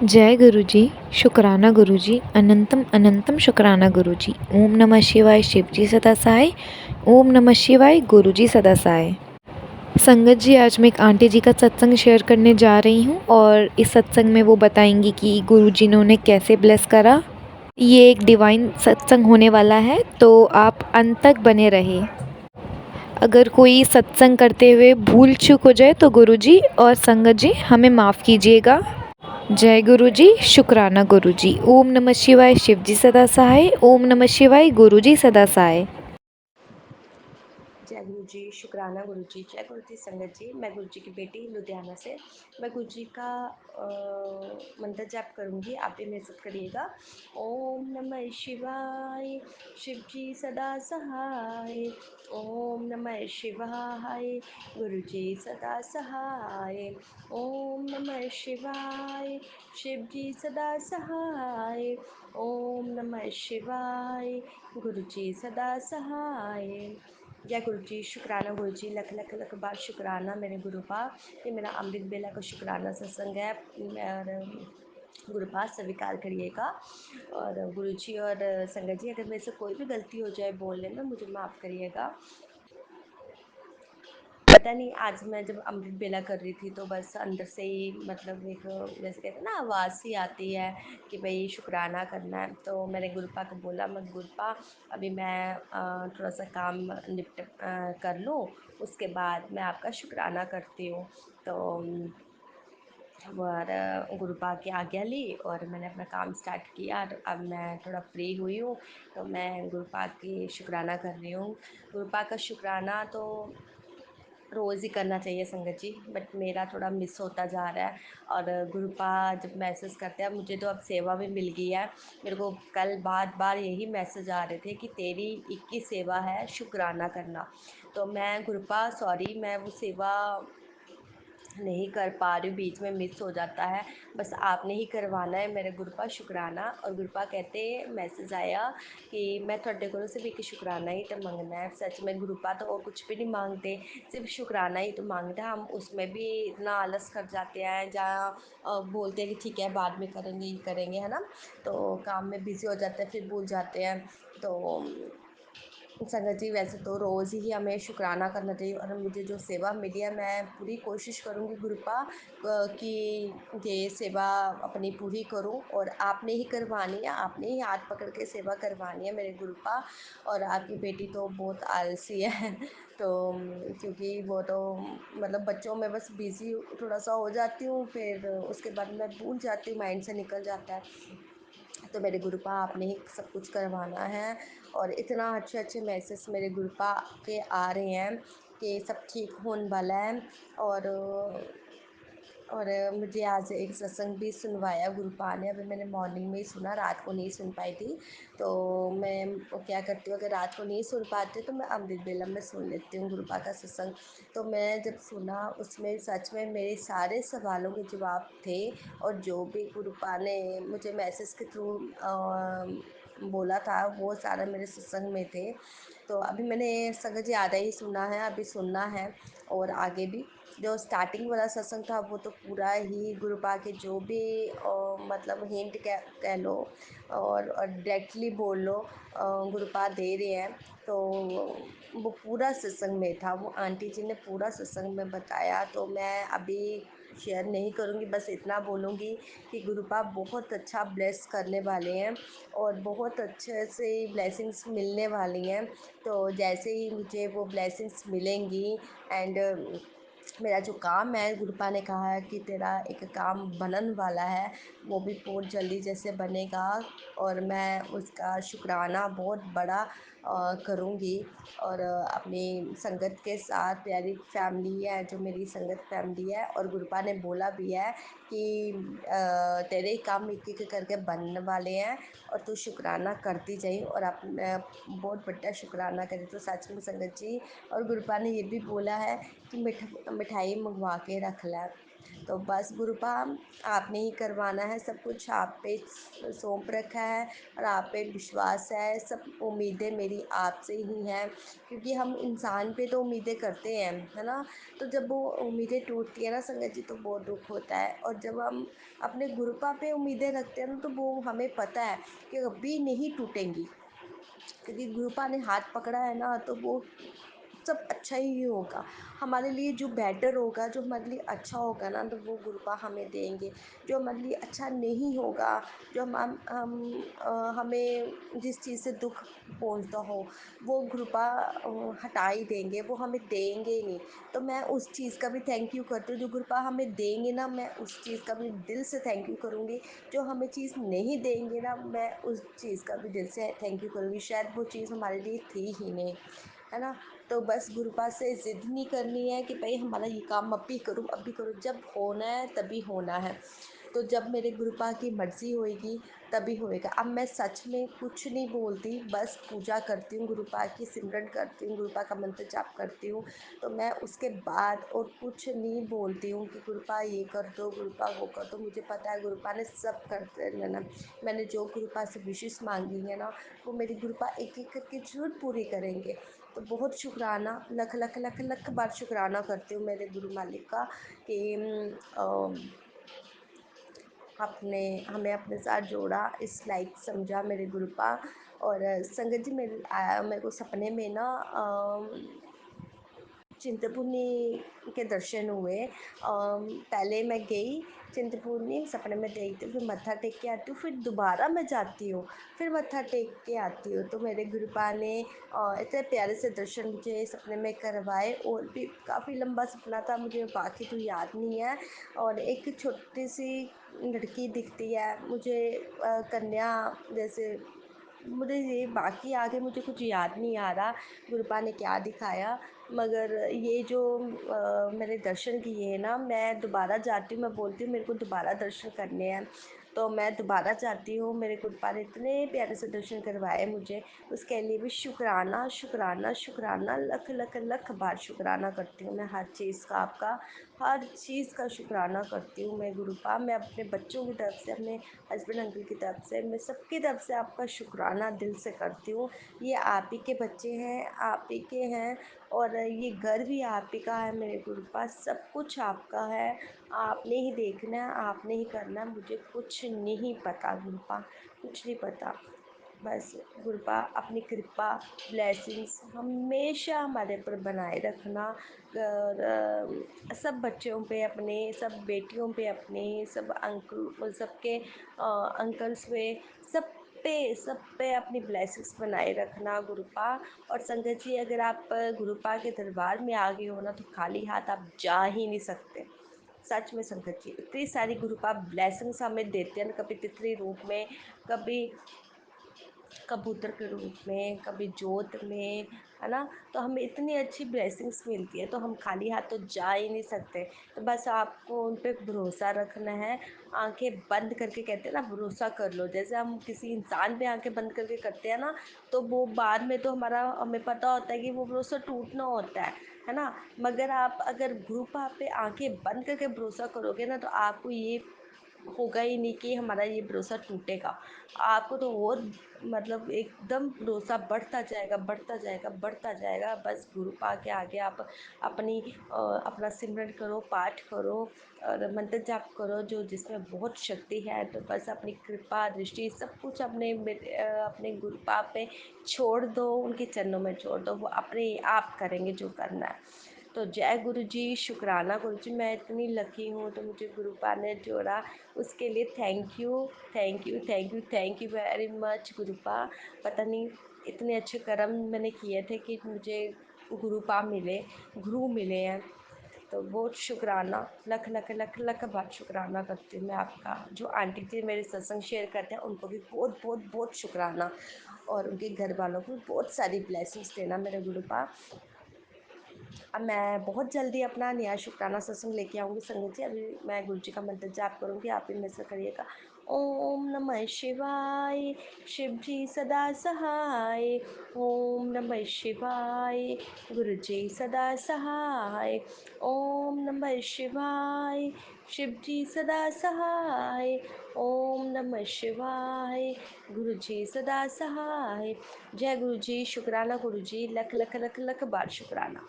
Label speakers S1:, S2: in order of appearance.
S1: जय गुरुजी, शुक्राना गुरुजी, अनंतम अनंतम शुक्राना गुरुजी। ओम नमः शिवाय शिवजी सदा सहाय। ओम नमः शिवाय गुरुजी सदा सहाय। संगत जी, आज मैं एक आंटी जी का सत्संग शेयर करने जा रही हूँ और इस सत्संग में वो बताएंगी कि गुरुजी ने उन्हें कैसे ब्लेस करा। ये एक डिवाइन सत्संग होने वाला है, तो आप अंत तक बने रहे। अगर कोई सत्संग करते हुए भूल चूक हो जाए तो गुरुजी और संगत जी हमें माफ़ कीजिएगा। जय गुरुजी, शुक्राना गुरुजी। ओम नमः शिवाय शिवजी सदा सहाय। ओम नमः शिवाय गुरुजी सदा सहाय।
S2: जय गुरु जी, शुक्राना गुरु जी। जय गुरु जी संगत जी। मैं गुरु जी की बेटी लुधियाना से। मैं गुरु जी का मंत्र जाप करूँगी, आप भी मेरे साथ करिएगा। ओम नमः शिवाय, शिव जी सदा सहाय। ओम नमः शिवाय, गुरु जी सदा सहाय। ओम नमः शिवाय, शिव जी सदा सहाय। ओम नमः शिवाय, गुरु जी सदा सहाय। जय गुरु जी, शुक्राना गुरु जी। लख लख लख बार शुक्राना मेरे गुरु पा। ये मेरा अमृत बेला का शुक्राना सत्संग है और गुरु पास स्वीकार करिएगा। और गुरु जी और संगत जी, अगर मेरे से कोई भी गलती हो जाए बोलने में, मुझे माफ़ करिएगा। पता नहीं, आज मैं जब अमृत बेला कर रही थी तो बस अंदर से ही मतलब एक जैसे कहते हैं ना, आवाज़ सी आती है कि भाई शुक्राना करना है। तो मैंने गुरुपा को बोला, मैं गुरुपा अभी मैं थोड़ा सा काम निपट कर लूँ, उसके बाद मैं आपका शुक्राना करती हूँ। तो और गुरुपा की आज्ञा ली और मैंने अपना काम स्टार्ट किया। और अब मैं थोड़ा फ्री हुई हूँ, तो मैं गुरुपा की शुक्राना कर रही हूँ। गुरुपा का शुक्राना तो रोज़ ही करना चाहिए संगत जी, बट मेरा थोड़ा मिस होता जा रहा है। और गुरुपा जब मैसेज करते हैं, मुझे तो अब सेवा भी मिल गई है। मेरे को कल बार बार यही मैसेज आ रहे थे कि तेरी 21 सेवा है, शुक्राना करना। तो मैं गुरुपा सॉरी, मैं वो सेवा नहीं कर पा रही हूँ, बीच में मिस हो जाता है। बस आपने ही करवाना है मेरे गुरुपा शुक्राना। और गुरुपा कहते मैसेज आया कि मैं थोड़े को सिर्फ एक शुक्राना ही तो मंगना है। सच में गुरुपा तो और कुछ भी नहीं मांगते, सिर्फ शुक्राना ही तो मांगते हैं। हम उसमें भी इतना आलस कर जाते हैं, जहाँ बोलते हैं कि ठीक है बाद में करेंगे ही करेंगे, है ना। तो काम में बिज़ी हो जाते हैं, फिर भूल जाते हैं। तो संगत जी, वैसे तो रोज़ ही हमें शुक्राना करना चाहिए। और मुझे जो सेवा मिली है, मैं पूरी कोशिश करूँगी गुरुपा कि ये सेवा अपनी पूरी करूँ। और आपने ही करवानी है, आपने ही हाथ पकड़ के सेवा करवानी है मेरे गुरुपा। और आपकी बेटी तो बहुत आलसी है तो क्योंकि वो तो मतलब बच्चों में बस बिज़ी थोड़ा सा हो जाती हूँ, फिर उसके बाद मैं भूल जाती हूँ, माइंड से निकल जाता है। तो मेरे गुरुपा आपने ही सब कुछ करवाना है। और इतना अच्छे अच्छे मैसेज मेरे गुरुपा के आ रहे हैं कि सब ठीक होने वाला है। और मुझे आज एक सत्संग भी सुनवाया गुरुपा ने। अभी मैंने मॉर्निंग में ही सुना, रात को नहीं सुन पाई थी। तो मैं क्या करती हूँ, अगर रात को नहीं सुन पाती तो मैं अमृत बेला में सुन लेती हूँ गुरुपा का सत्संग। तो मैं जब सुना, उसमें सच में मेरे सारे सवालों के जवाब थे। और जो भी गुरुपा ने मुझे मैसेज के थ्रू बोला था, वो सारा मेरे सत्संग में थे। तो अभी मैंने संगत जी आधा ही सुना है, अभी सुनना है। और आगे भी जो स्टार्टिंग वाला सत्संग था, वो तो पूरा ही गुरुपा के जो भी मतलब हिंट कह लो और डायरेक्टली बोल लो, गुरुपा दे रहे हैं। तो वो पूरा सत्संग में था, वो आंटी जी ने पूरा सत्संग में बताया। तो मैं अभी शेयर नहीं करूँगी, बस इतना बोलूँगी कि गुरुपा बहुत अच्छा ब्लेस करने वाले हैं और बहुत अच्छे से ब्लेसिंग्स मिलने वाली हैं। तो जैसे ही मुझे वो ब्लेसिंग्स मिलेंगी एंड मेरा जो काम है, गुरुपा ने कहा है कि तेरा एक काम बनने वाला है, वो भी बहुत जल्दी जैसे बनेगा। और मैं उसका शुक्राना बहुत बड़ा करूँगी। और अपनी संगत के साथ, प्यारी फैमिली है जो मेरी संगत फैमिली है। और गुरुपा ने बोला भी है कि तेरे ही काम एक एक करके बनने वाले हैं और तू शुक्राना करती जाई और अपना बहुत बड़ा शुक्राना करे। तो सच में संगत जी, और गुरुपा ने ये भी बोला है कि मिठाई मंगवा के रख ला। तो बस गुरुपा आपने ही करवाना है, सब कुछ आप पे सौंप रखा है और आप पे विश्वास है, सब उम्मीदें मेरी आपसे ही हैं, क्योंकि हम इंसान पे तो उम्मीदें करते हैं, है ना। तो जब वो उम्मीदें टूटती है ना संगत जी, तो बहुत दुख होता है। और जब हम अपने गुरुपा पे उम्मीदें रखते हैं ना, तो वो हमें पता है कि कभी नहीं टूटेंगी, क्योंकि गुरुपा ने हाथ पकड़ा है ना, तो वो सब अच्छा ही होगा। हमारे लिए जो बेटर होगा, जो हमारे लिए अच्छा होगा ना, तो वो गुरुपा हमें देंगे। जो हमारे लिए अच्छा नहीं होगा, जो हमें जिस चीज़ से दुख पहुंचता हो, वो गुरुपा हटा ही देंगे, वो हमें देंगे ही नहीं। तो मैं उस चीज़ का भी थैंक यू करती हूँ, जो गुरुपा हमें देंगे ना, मैं उस चीज़ का भी दिल से थैंक यू करूँगी। जो हमें चीज़ नहीं देंगे ना, मैं उस चीज़ का भी दिल से थैंक यू करूँगी। शायद वो चीज़ हमारे लिए थी ही नहीं, है ना। तो बस गुरुपा से ज़िद नहीं करनी है कि भाई हमारा ये काम अभी करूँ अभी करूँ, जब होना है तभी होना है। तो जब मेरे गुरुपा की मर्ज़ी होएगी तभी होएगा। अब मैं सच में कुछ नहीं बोलती, बस पूजा करती हूँ गुरुपा की, सिमरन करती हूँ, गुरुपा का मंत्र जाप करती हूँ। तो मैं उसके बाद और कुछ नहीं बोलती हूँ कि गुरुपा ये कर दो, गुरुपा वो कर दो। मुझे पता है गुरुपा ने सब करते रहना। मैंने जो गुरुपा से विशेष मांगी है ना, वो मेरी गुरुपा एक एक करके ज़रूर पूरी करेंगे। तो बहुत शुक्राना, लख लख लख लख बार शुक्राना करती हूँ मेरे गुरु मालिक का कि आपने हमें अपने साथ जोड़ा, इस लायक समझा मेरे गुरुपा। और संगत जी, मेरे को सपने में ना चिंतपूर्णी के दर्शन हुए। पहले मैं गई चिंतपूर्णी, सपने में गई थी, फिर मत्था टेक के आती हूँ, फिर दोबारा मैं जाती हूँ, फिर मत्था टेक के आती हूँ। तो मेरे गुरुपा ने इतने प्यारे से दर्शन मुझे सपने में करवाए। और भी काफ़ी लंबा सपना था, मुझे बाकी तो याद नहीं है। और एक छोटी सी लड़की दिखती है मुझे, कन्या जैसे। मुझे ये बाकी आगे मुझे कुछ याद नहीं आ रहा गुरुपा ने क्या दिखाया। मगर ये जो मैंने दर्शन किए हैं ना, मैं दोबारा जाती हूँ, मैं बोलती हूँ मेरे को दोबारा दर्शन करने हैं। तो मैं दोबारा जाती हूँ, मेरे गुरुपा ने इतने प्यारे से दर्शन करवाए मुझे। उसके लिए भी शुक्राना शुक्राना शुक्राना, लख लख लख बार शुक्राना करती हूँ मैं हर चीज़ का, आपका हर चीज़ का शुक्राना करती हूँ मैं गुरुपा। मैं अपने बच्चों की तरफ से, अपने हस्बैंड अंकल की तरफ से, मैं सबकी तरफ से आपका शुक्राना दिल से करती हूँ। ये आप ही के बच्चे हैं, आप ही के हैं, और ये घर भी आप ही का है मेरे गुरुपा, सब कुछ आपका है। आपने ही देखना है, आपने ही करना है, मुझे कुछ नहीं पता गुरुपा, कुछ नहीं पता। बस गुरुपा अपनी कृपा, ब्लेसिंग्स हमेशा हमारे पर बनाए रखना। और सब बच्चों पे अपने, सब बेटियों पे अपने, सब अंकल, सबके अंकल्स पे, सब पे अपनी ब्लेसिंग्स बनाए रखना गुरुपा। और संगत जी, अगर आप गुरुपा के दरबार में आ गए हो ना, तो खाली हाथ आप जा ही नहीं सकते। सच में संगत जी, इतनी सारी गुरुपा ब्लेसिंग्स हमें देते हैं ना, कभी तितली रूप में, कभी कबूतर के रूप में, कभी जोत में, है ना। तो हमें इतनी अच्छी ब्लेसिंग्स मिलती है, तो हम खाली हाथ तो जा ही नहीं सकते। तो बस आपको उन पे भरोसा रखना है। आंखें बंद करके, कहते हैं ना, भरोसा कर लो। जैसे हम किसी इंसान पे आंखें बंद करके करते हैं ना, तो वो बाद में तो हमें पता होता है कि वो भरोसा टूटना होता है ना। मगर आप अगर ग्रुप आप पे आंखें बंद करके भरोसा करोगे ना, तो आपको ये होगा ही नहीं कि हमारा ये भरोसा टूटेगा। आपको तो और मतलब एकदम भरोसा बढ़ता जाएगा, बढ़ता जाएगा, बढ़ता जाएगा। बस गुरुपा के आगे आप अपना सिमरन करो, पाठ करो और मंत्र जाप करो, जो जिसमें बहुत शक्ति है। तो बस अपनी कृपा दृष्टि सब कुछ अपने गुरुपा पे छोड़ दो, उनके चरणों में छोड़ दो, वो अपने आप करेंगे जो करना है। तो जय गुरु जी, शुक्राना गुरु जी, मैं इतनी लकी हूँ तो मुझे गुरुपा ने जोड़ा, उसके लिए thank you, thank you, thank you, thank you very much गुरुपा। पता नहीं इतने अच्छे कर्म मैंने किए थे कि मुझे गुरुपा मिले, गुरु मिले हैं। तो बहुत शुक्राना, लख लख लख लख बार शुक्राना करती हूँ मैं आपका। जो आंटी जी मेरे सत्संग शेयर करते हैं, उनको भी बहुत बहुत बहुत शुक्राना। और उनके घर वालों को भी बहुत सारी ब्लेसिंग्स देना मेरे गुरुपा। अब मैं बहुत जल्दी अपना नया शुक्राना सत्संग लेके आऊँगी संगत जी। अभी मैं गुरु जी का मंत्र जाप करूँगी, आप भी मेरे से करिएगा। ओम नमः शिवाय, शिव जी सदा सहाय। ओम नमः शिवाय, गुरु जी सदा सहाय। ओम नमः शिवाय, शिव जी सदा सहाय। ओम नमः शिवाय, गुरु जी सदा सहाय। जय गुरु जी, शुक्राना गुरु जी, लख लख लख लख बार शुक्राना।